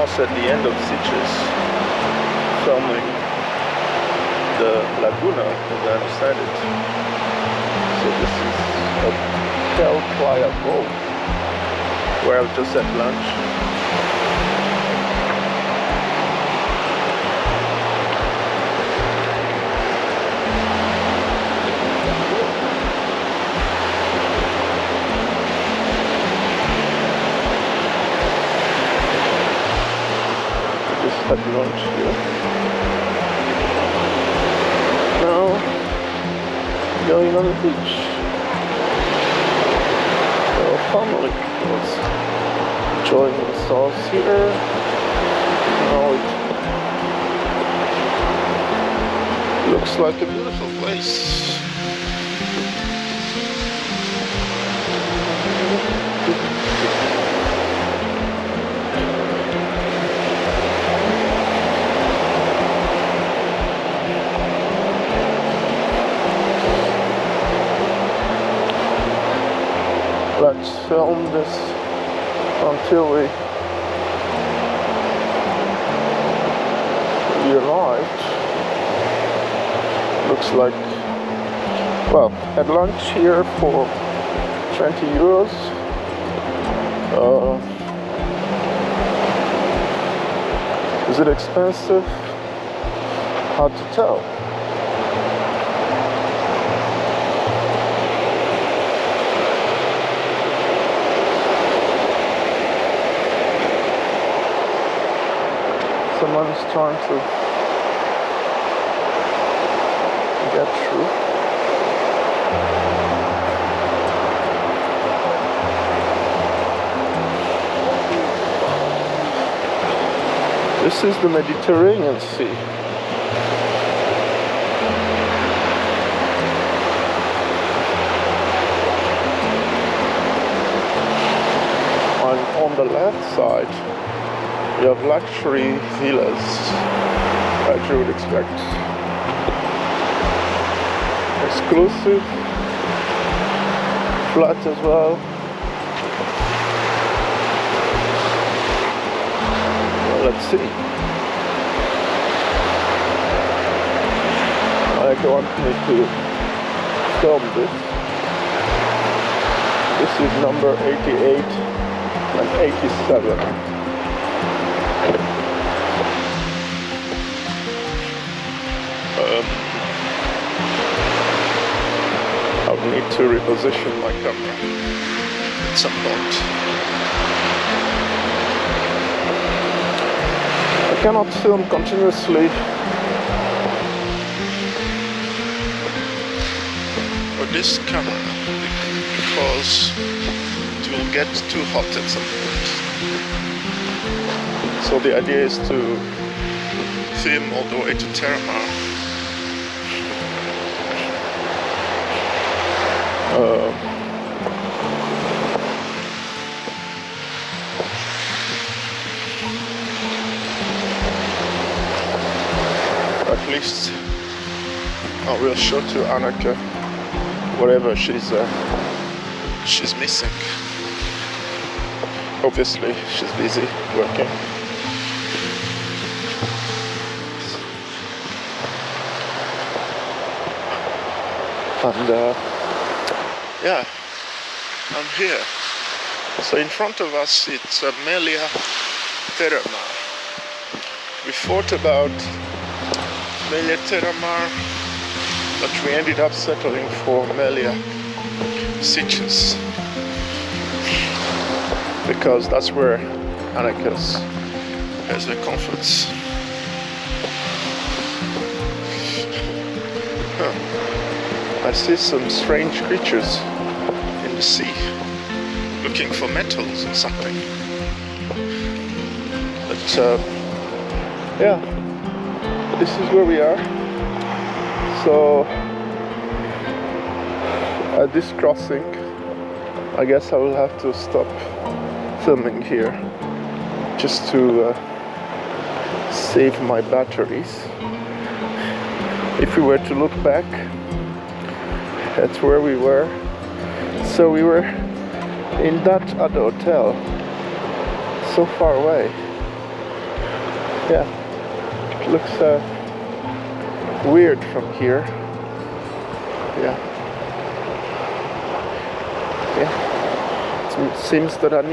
almost at the end of Sitges, filming the Laguna, as I understand it. So this is Hotel Playa Boat, where I've just had lunch. Had lunch here. Now going on the beach. Our family was enjoying themselves here. Now it looks like a beautiful place. Let's film this until we arrived. Looks like, well, had lunch here for 20 euros. Is it expensive? Hard to tell. Someone's trying to get through. This is the Mediterranean Sea. On the left side, you have luxury villas, as you would expect. Exclusive, flat as well. Well, let's see. I want me to film this. This is number 88 and 87. I'll need to reposition my camera at some point. I cannot film continuously for this camera because it will get too hot at some point. So the idea is to film all the way to Terramar. At least I will show to Annika whatever she's missing. Obviously she's busy working. And yeah, I'm here. So in front of us it's Melia Terramar. We thought about Melia Terramar, but we ended up settling for Melia ʻsitʃes because that's where Annika has her conference. I see some strange creatures in the sea, looking for metals or something. But yeah, this is where we are. So at this crossing, I guess I will have to stop filming here just to save my batteries. If we were to look back, that's where we were. So we were in that other hotel, so far away. Yeah, it looks weird from here. Yeah. It seems that I need